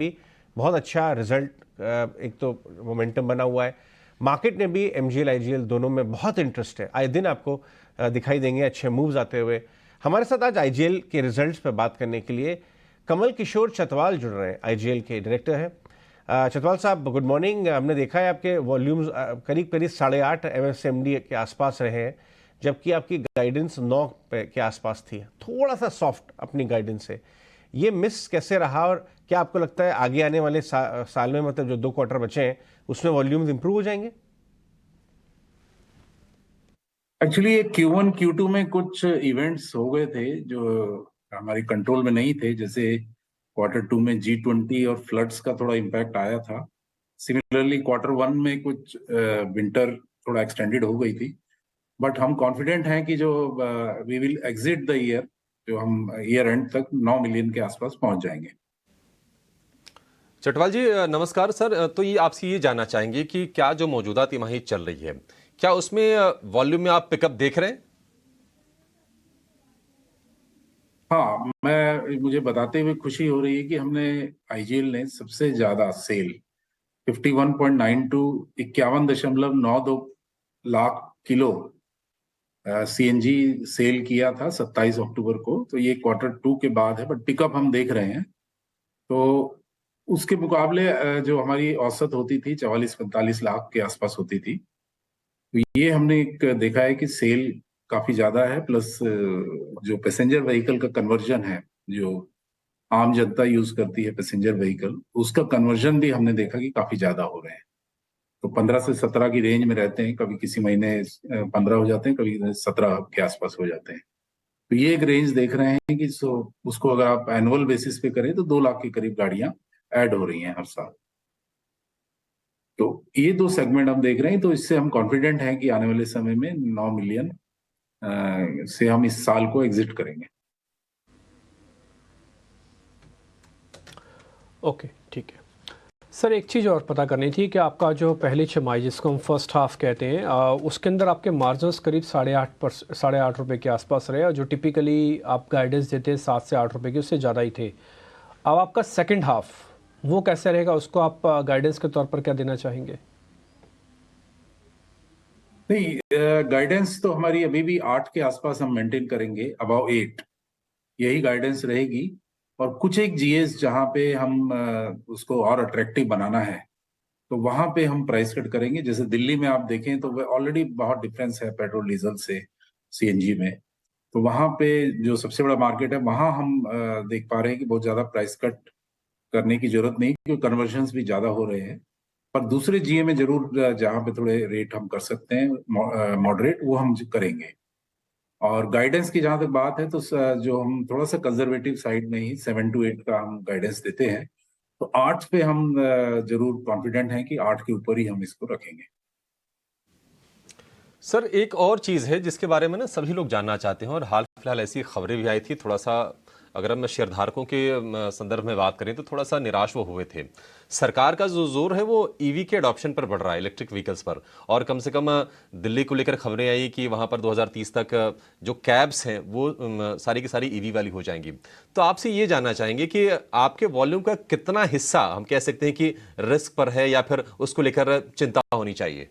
भी बहुत अच्छा रिजल्ट, एक तो मोमेंटम बना हुआ है। मार्केट ने भी एमजीएल आईजीएल दोनों में बहुत इंटरेस्ट है, आए दिन आपको दिखाई देंगे अच्छे मूव्स आते हुए। हमारे साथ आज आईजीएल के रिजल्ट्स पर बात करने के लिए कमल किशोर चतवाल जुड़ रहे हैं, आईजीएल के डायरेक्टर हैं। चतवाल साहब गुड मॉर्निंग। हमने देखा है आपके वॉल्यूम्स करीब करीब 8.5 एमएसएमडी के आसपास रहे हैं, जबकि आपकी गाइडेंस 9 के आसपास थी, थोड़ा सा सॉफ्ट अपनी गाइडेंस से। ये मिस कैसे रहा और क्या आपको लगता है आगे आने वाले साल में, मतलब जो 2 क्वार्टर बचे हैं, उसमें वॉल्यूम्स इंप्रूव हो जाएंगे? एक्चुअली ये Q1 Q2 में कुछ इवेंट्स हो गए थे जो हमारे कंट्रोल में नहीं थे। जैसे Q2 में G20 और फ्लड्स का थोड़ा इम्पैक्ट आया था। सिमिलरली Q1 में कुछ विंटर थोड़ा एक्सटेंडेड हो गई थी। बट हम कॉन्फिडेंट हैं कि जो we will exit the year, जो हम ईयर एंड तक 9 मिलियन के आसपास पहुंच जाएंगे। चटवाल जी नमस्कार सर। तो ये आपसे ये जानना चाहेंगे कि क्या जो मौजूदा तिमाही चल रही है, क्या उसमें वॉल्यूम में आप पिकअप देख रहे हैं? हाँ, मुझे बताते हुए खुशी हो रही है कि हमने आईजीएल ने सबसे ज्यादा sale 51.92 51.92 lakh kilo CNG sale किया था 27 अक्टूबर को। तो ये Q2 के बाद है, बट पिकअप हम देख रहे हैं। तो उसके मुकाबले जो हमारी औसत होती थी 44-45 लाख के आसपास होती थी, तो ये हमने एक देखा है कि सेल काफी ज्यादा है। प्लस जो पैसेंजर व्हीकल का कन्वर्जन है, जो आम जनता यूज करती है पैसेंजर व्हीकल, उसका कन्वर्जन भी हमने देखा कि काफी ज्यादा हो रहे हैं। तो 15 से 17 की रेंज में रहते हैं, कभी किसी महीने 15 हो जाते हैं, कभी 17 के आसपास हो जाते हैं। तो ये एक रेंज देख रहे हैं कि उसको अगर आप एनुअल बेसिस पे करें तो 2 लाख के करीब गाड़ियां ऐड हो रही हैं हर साल। तो ये 2 सेगमेंट हम देख रहे हैं। तो इससे हम कॉन्फिडेंट हैं कि आने वाले समय में 9 मिलियन से हम इस साल को एग्जिट करेंगे। ओके, ठीक है सर। एक चीज़ और पता करनी थी कि आपका जो पहली छमाही, जिसको हम फर्स्ट हाफ कहते हैं, उसके अंदर आपके मार्जिन्स करीब 8.5 रुपये के आसपास रहे, और जो टिपिकली आप गाइडेंस देते हैं 7 से 8 रुपये की, उससे ज़्यादा ही थे। अब आपका सेकंड हाफ वो कैसे रहेगा, उसको आप गाइडेंस के तौर पर क्या देना चाहेंगे? नहीं, गाइडेंस तो हमारी अभी भी 8 के आसपास हम मेंटेन करेंगे, अबाव 8 यही गाइडेंस रहेगी। और कुछ एक जीएस जहां पे हम उसको और अट्रैक्टिव बनाना है, तो वहां पे हम प्राइस कट करेंगे। जैसे दिल्ली में आप देखें तो ऑलरेडी बहुत डिफरेंस है पेट्रोल डीजल से सीएनजी में। तो वहां पे जो सबसे बड़ा मार्केट है, वहां हम देख पा रहे हैं कि बहुत ज्यादा प्राइस कट करने की जरूरत नहीं, क्योंकि कन्वर्जन्स भी ज्यादा हो रहे हैं। पर दूसरे जीए में जरूर जहां पे थोड़े रेट हम कर सकते हैं मॉडरेट, वो हम करेंगे। और गाइडेंस की जहां तक बात है, तो जो हम थोड़ा सा कंजर्वेटिव साइड में ही 7 to 8 का हम गाइडेंस देते हैं। तो 8 पे हम जरूर कॉन्फिडेंट हैं कि 8 के ऊपर ही हम इसको रखेंगे। सर एक और चीज़ है जिसके बारे में ना सभी लोग जानना चाहते हैं, और हाल फिलहाल ऐसी खबरें भी आई थी। थोड़ा सा अगर हम शेयरधारकों के संदर्भ में बात करें तो थोड़ा सा निराश वो हुए थे। सरकार का जो जोर है वो ईवी के अडॉप्शन पर बढ़ रहा है, इलेक्ट्रिक व्हीकल्स पर। और कम से कम दिल्ली को लेकर खबरें आई कि वहां पर 2030 तक जो कैब्स हैं वो सारी की सारी ईवी वाली हो जाएंगी। तो आपसे ये जानना चाहेंगे कि आपके वॉल्यूम का कितना हिस्सा हम कह सकते हैं कि रिस्क पर है, या फिर उसको लेकर चिंता होनी चाहिए?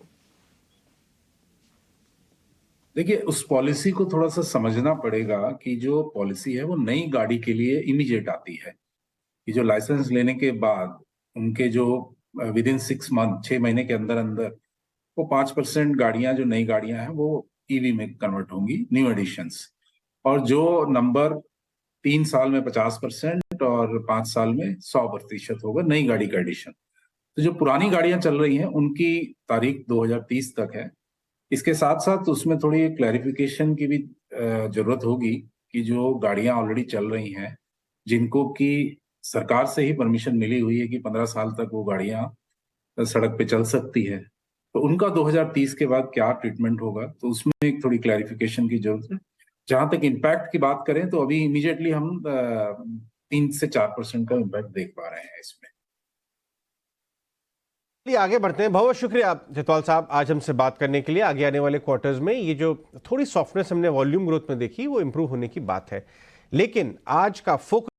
देखिए, उस पॉलिसी को थोड़ा सा समझना पड़ेगा कि जो पॉलिसी है वो नई गाड़ी के लिए इमीडिएट आती है। कि जो लाइसेंस लेने के बाद उनके जो विद इन 6 मंथ 6 महीने के अंदर अंदर वो 5% गाड़ियां, जो नई गाड़ियां हैं, वो ईवी में कन्वर्ट होंगी, न्यू एडिशंस। और जो नंबर 3 साल में 50% और 5 साल में 100% होगा नई गाड़ी का एडिशन। तो जो पुरानी गाड़ियां चल रही हैं उनकी तारीख 2030 तक है। इसके साथ साथ उसमें थोड़ी क्लैरिफिकेशन की भी जरूरत होगी कि जो गाड़ियां ऑलरेडी चल रही हैं, जिनको कि सरकार से ही परमिशन मिली हुई है कि 15 साल तक वो गाड़ियां सड़क पे चल सकती है, तो उनका 2030 के बाद क्या ट्रीटमेंट होगा, तो उसमें एक थोड़ी क्लैरिफिकेशन की जरूरत है। जहां तक इम्पैक्ट की बात करें तो अभी इमीडिएटली हम 3 से 4% का इम्पैक्ट देख पा रहे हैं इसमें। आगे बढ़ते हैं। बहुत शुक्रिया जयतवाल साहब आज हमसे बात करने के लिए। आगे आने वाले क्वार्टर्स में ये जो थोड़ी सॉफ्टनेस हमने वॉल्यूम ग्रोथ में देखी, वो इंप्रूव होने की बात है, लेकिन आज का फोकस